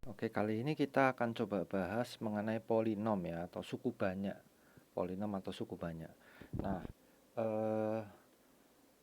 Oke, kali ini kita akan coba bahas mengenai polinom ya, atau suku banyak. Polinom atau suku banyak. Nah, eh,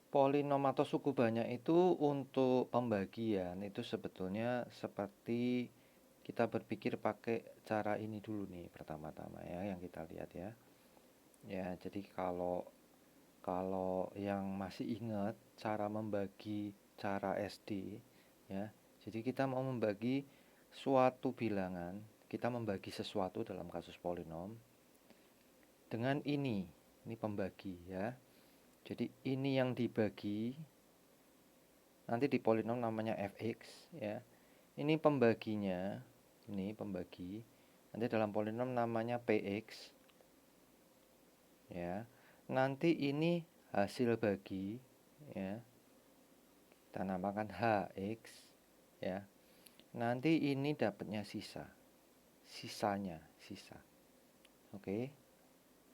polinom atau suku banyak itu untuk pembagian itu sebetulnya seperti kita berpikir pakai cara ini dulu nih pertama-tama ya, yang kita lihat ya. Ya, jadi kalau kalau yang masih ingat cara membagi cara SD ya. Jadi kita mau membagi suatu bilangan, kita membagi sesuatu dalam kasus polinom dengan ini pembagi ya. Jadi ini yang dibagi nanti di polinom namanya fx ya. Ini pembaginya, ini pembagi. Nanti dalam polinom namanya px ya. Nanti ini hasil bagi ya. Kita namakan hx ya. Nanti ini dapatnya sisanya, sisa. Oke.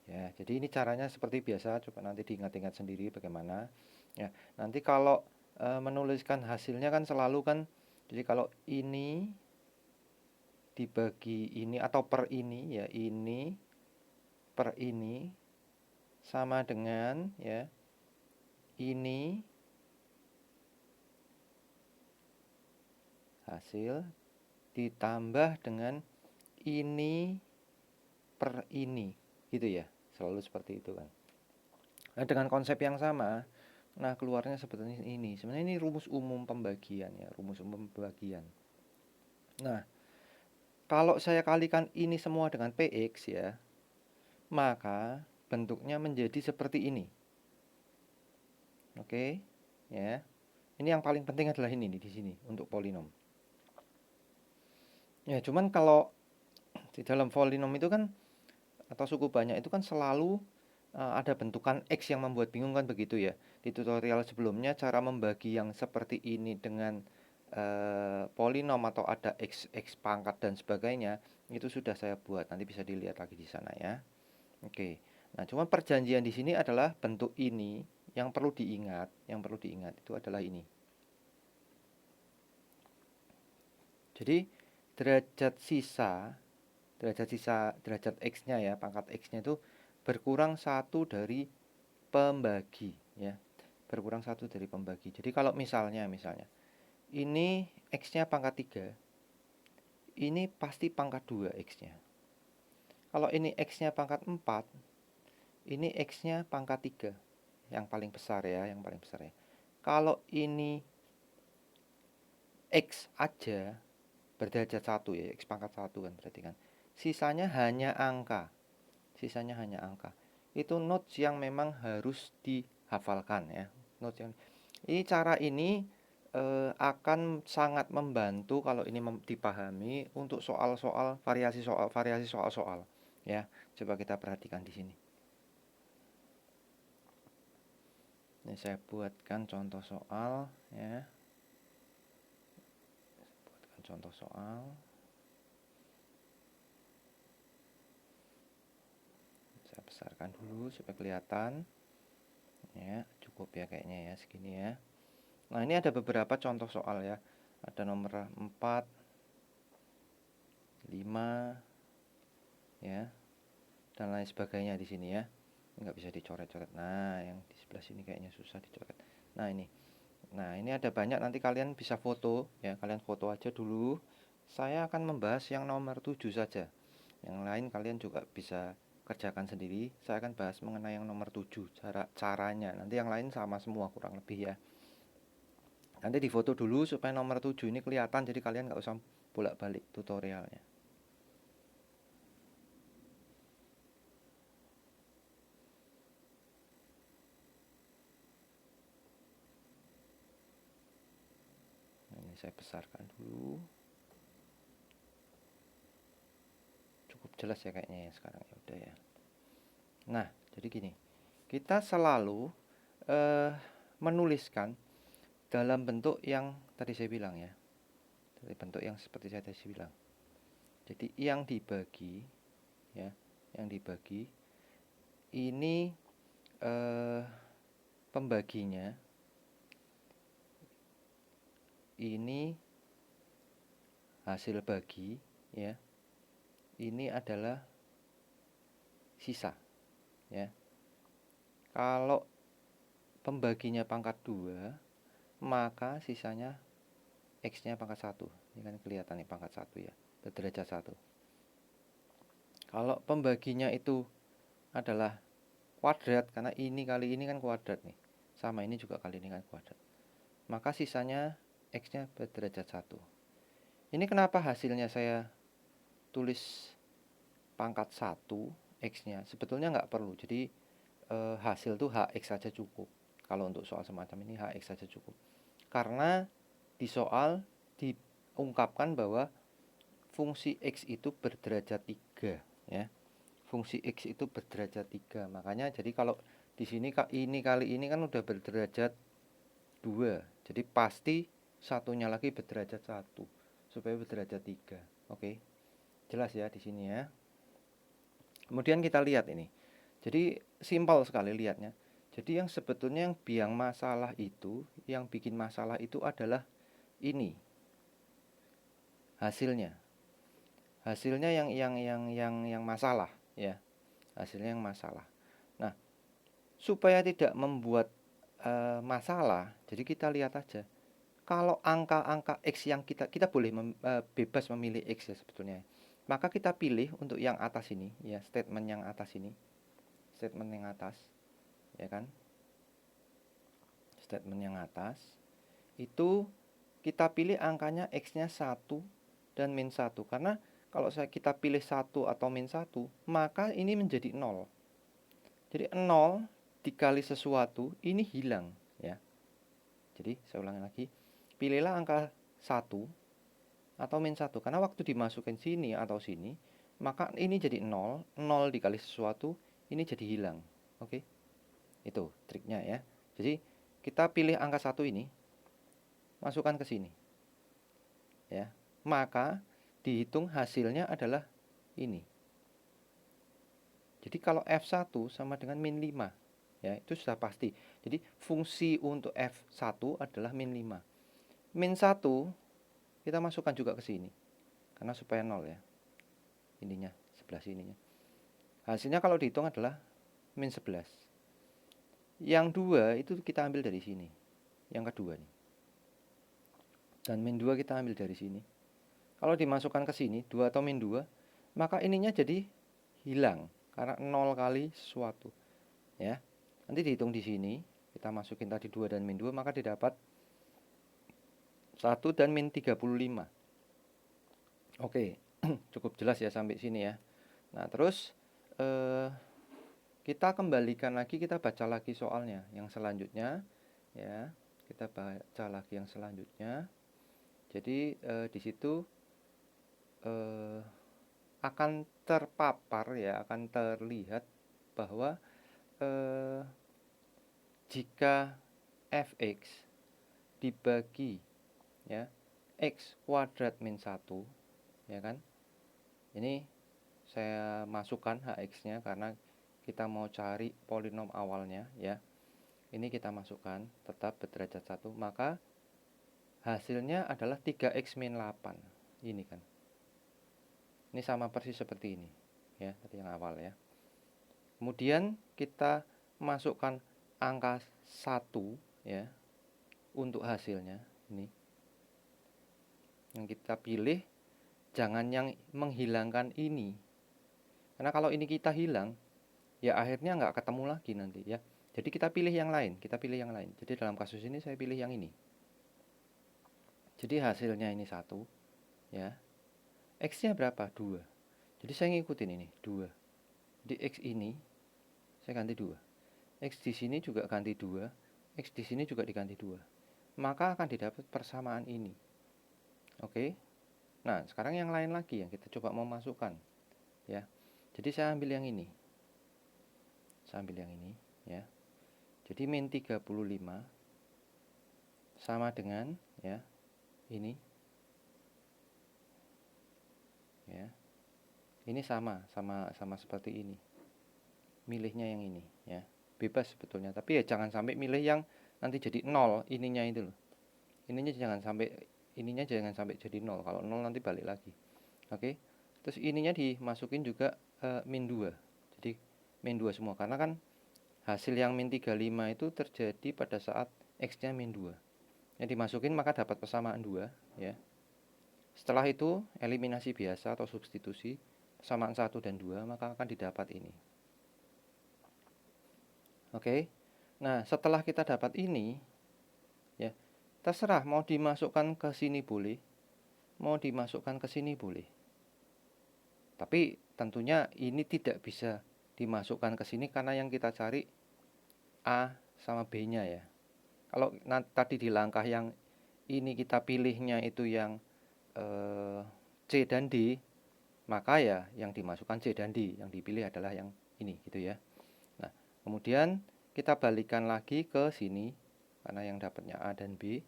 Ya, jadi ini caranya seperti biasa, coba nanti diingat-ingat sendiri bagaimana. Ya, nanti kalau menuliskan hasilnya kan selalu kan, jadi kalau ini dibagi ini atau per ini ya, ini per ini sama dengan ya, ini hasil ditambah dengan ini per ini, gitu ya, selalu seperti itu kan. Nah, dengan konsep yang sama, nah keluarnya sebetulnya ini. Sebenarnya ini rumus umum pembagian ya, rumus umum pembagian. Nah, kalau saya kalikan ini semua dengan px ya, maka bentuknya menjadi seperti ini. Oke, ya. Ini yang paling penting adalah ini nih di sini untuk polinom. Ya, cuman kalau di dalam polinom itu kan atau suku banyak itu kan selalu ada bentukan X yang membuat bingung kan begitu ya. Di tutorial sebelumnya cara membagi yang seperti ini dengan polinom atau ada X pangkat dan sebagainya itu sudah saya buat, nanti bisa dilihat lagi di sana ya. Oke. Nah, cuma perjanjian di sini adalah bentuk ini yang perlu diingat itu adalah ini. Jadi derajat X-nya ya, pangkat X-nya itu berkurang satu dari pembagi ya. Berkurang satu dari pembagi. Jadi kalau misalnya ini X-nya pangkat 3, ini pasti pangkat 2 X-nya. Kalau ini X-nya pangkat 4, ini X-nya pangkat 3. Yang paling besar ya, yang paling besar ya. Kalau ini X aja berderajat 1 ya, X pangkat 1 kan berarti kan. Sisanya hanya angka. Itu notes yang memang harus dihafalkan ya. Notes yang ini cara ini akan sangat membantu kalau ini dipahami untuk soal-soal variasi soal ya. Coba kita perhatikan di sini. Ini saya buatkan contoh soal ya. Buatkan contoh soal. Saya besarkan dulu supaya kelihatan. Ya, cukup ya kayaknya ya segini ya. Nah, ini ada beberapa contoh soal ya. Ada nomor 4, 5 ya. Dan lain sebagainya di sini ya. Nggak bisa dicoret-coret. Nah, yang di sebelah sini kayaknya susah dicoret. Nah, ini. Nah, ini ada banyak, nanti kalian bisa foto ya. Kalian foto aja dulu. Saya akan membahas yang nomor 7 saja. Yang lain kalian juga bisa kerjakan sendiri. Saya akan bahas mengenai yang nomor 7, caranya. Nanti yang lain sama semua kurang lebih ya. Nanti difoto dulu supaya nomor 7 ini kelihatan, jadi kalian nggak usah bolak-balik tutorialnya. Ini saya besarkan dulu. Cukup jelas ya kayaknya ya sekarang ya udah ya. Nah, jadi gini. Kita selalu menuliskan dalam bentuk yang tadi saya bilang ya. Dari bentuk yang seperti saya tadi bilang. Jadi yang dibagi ya, yang dibagi ini pembaginya ini hasil bagi, ya. Ini adalah sisa, ya. Kalau pembaginya pangkat 2, maka sisanya X-nya pangkat 1. Ini kan kelihatan nih pangkat 1 ya, berderajat 1. Kalau pembaginya itu adalah kuadrat, karena ini kali ini kan kuadrat nih, sama ini juga kali ini kan kuadrat, maka sisanya X-nya berderajat 1. Ini kenapa hasilnya saya tulis pangkat 1 X-nya, sebetulnya nggak perlu. Jadi hasil tuh HX saja cukup. Kalau untuk soal semacam ini HX saja cukup, karena di soal diungkapkan bahwa fungsi X itu berderajat 3, ya. Fungsi X itu berderajat 3. Makanya jadi kalau di sini ini kali ini kan udah berderajat 2. Jadi pasti satunya lagi berderajat 1 supaya berderajat 3. Oke. Jelas ya di sini ya. Kemudian kita lihat ini. Jadi simpel sekali lihatnya. Jadi yang sebetulnya yang biang masalah itu, yang bikin masalah itu adalah ini. Hasilnya. Hasilnya yang masalah, ya. Hasilnya yang masalah. Nah, supaya tidak membuat masalah, jadi kita lihat aja. Kalau angka-angka X yang kita boleh bebas memilih X ya sebetulnya. Maka kita pilih untuk yang atas ini, ya, statement yang atas ini. Statement yang atas, ya kan? Statement yang atas itu kita pilih angkanya X-nya 1 dan min 1. Karena kalau kita pilih 1 atau min 1, maka ini menjadi 0. Jadi 0 dikali sesuatu ini hilang, ya. Jadi saya ulangi lagi. Pilihlah angka 1 atau min 1, karena waktu dimasukin sini atau sini, maka ini jadi 0, 0 dikali sesuatu, ini jadi hilang. Oke. Itu triknya ya. Jadi kita pilih angka 1 ini, masukkan ke sini. Ya. Maka dihitung hasilnya adalah ini. Jadi kalau F1 sama dengan min 5, ya, itu sudah pasti. Jadi fungsi untuk F1 adalah min 5. Min 1 kita masukkan juga ke sini, karena supaya 0 ya, ininya, sebelah sininya. Hasilnya kalau dihitung adalah min 11. Yang 2 itu kita ambil dari sini, yang kedua nih. Dan min 2 kita ambil dari sini. Kalau dimasukkan ke sini, 2 atau min 2, maka ininya jadi hilang, karena 0 kali sesuatu, ya. Nanti dihitung di sini, kita masukin tadi 2 dan min 2, maka didapat 1 dan min 35. Oke, cukup jelas ya sampai sini ya. Nah, terus kita kembalikan lagi, kita baca lagi soalnya yang selanjutnya, ya. Kita baca lagi yang selanjutnya. Jadi di situ akan terpapar ya, akan terlihat bahwa jika fx dibagi, ya, x kuadrat min 1, ya kan. Ini saya masukkan hx-nya karena kita mau cari polinom awalnya, ya. Ini kita masukkan, tetap berderajat 1, maka hasilnya adalah 3x min 8. Ini kan. Ini sama persis seperti ini, ya, tadi yang awal ya. Kemudian kita masukkan angka 1, ya, untuk hasilnya. Ini yang kita pilih, jangan yang menghilangkan ini, karena kalau ini kita hilang, ya akhirnya nggak ketemu lagi nanti ya. Jadi kita pilih yang lain, Jadi dalam kasus ini saya pilih yang ini. Jadi hasilnya ini 1, ya. X-nya berapa? 2. Jadi saya ngikutin ini, 2. Di X ini saya ganti 2. X di sini juga ganti 2, X di sini juga diganti 2. Maka akan didapat persamaan ini. Oke. Nah, sekarang yang lain lagi yang kita coba mau masukkan, ya. Jadi saya ambil yang ini. Ya. Jadi min 35 sama dengan, ya, ini. Ya. Ini sama seperti ini. Milihnya yang ini, ya. Bebas sebetulnya, tapi ya jangan sampai milih yang nanti jadi 0 ininya itu loh. Ininya jangan sampai ininya jangan sampai jadi 0. Kalau 0 nanti balik lagi. Oke. Terus ininya dimasukin juga min 2. Jadi min 2 semua, karena kan hasil yang min 35 itu terjadi pada saat X-nya min 2. Yang dimasukin maka dapat persamaan 2 ya. Setelah itu eliminasi biasa atau substitusi, persamaan 1 dan 2, maka akan didapat ini. Oke. Nah, setelah kita dapat ini ya, terserah mau dimasukkan ke sini boleh, mau dimasukkan ke sini boleh. Tapi tentunya ini tidak bisa dimasukkan ke sini karena yang kita cari A sama B-nya ya. Kalau tadi di langkah yang ini kita pilihnya itu yang C dan D, maka ya yang dimasukkan C dan D, yang dipilih adalah yang ini gitu ya. Nah, kemudian kita balikan lagi ke sini karena yang dapatnya A dan B.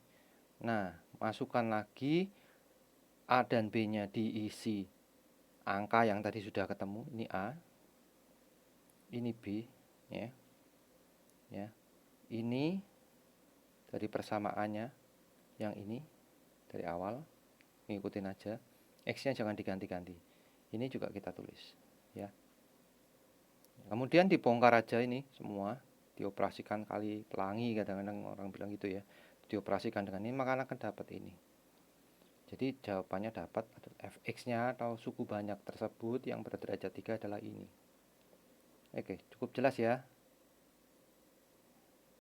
Nah, masukkan lagi A dan B-nya diisi angka yang tadi sudah ketemu. Ini A, ini B ya. Ya. Ini dari persamaannya yang ini dari awal, ngikutin aja. X-nya jangan diganti-ganti. Ini juga kita tulis ya. Kemudian dibongkar aja ini semua, dioperasikan kali pelangi, kadang-kadang orang bilang gitu ya. Dioperasikan dengan ini maka akan dapat ini. Jadi jawabannya dapat fx-nya atau suku banyak tersebut yang berderajat 3 adalah ini. Oke, cukup jelas ya.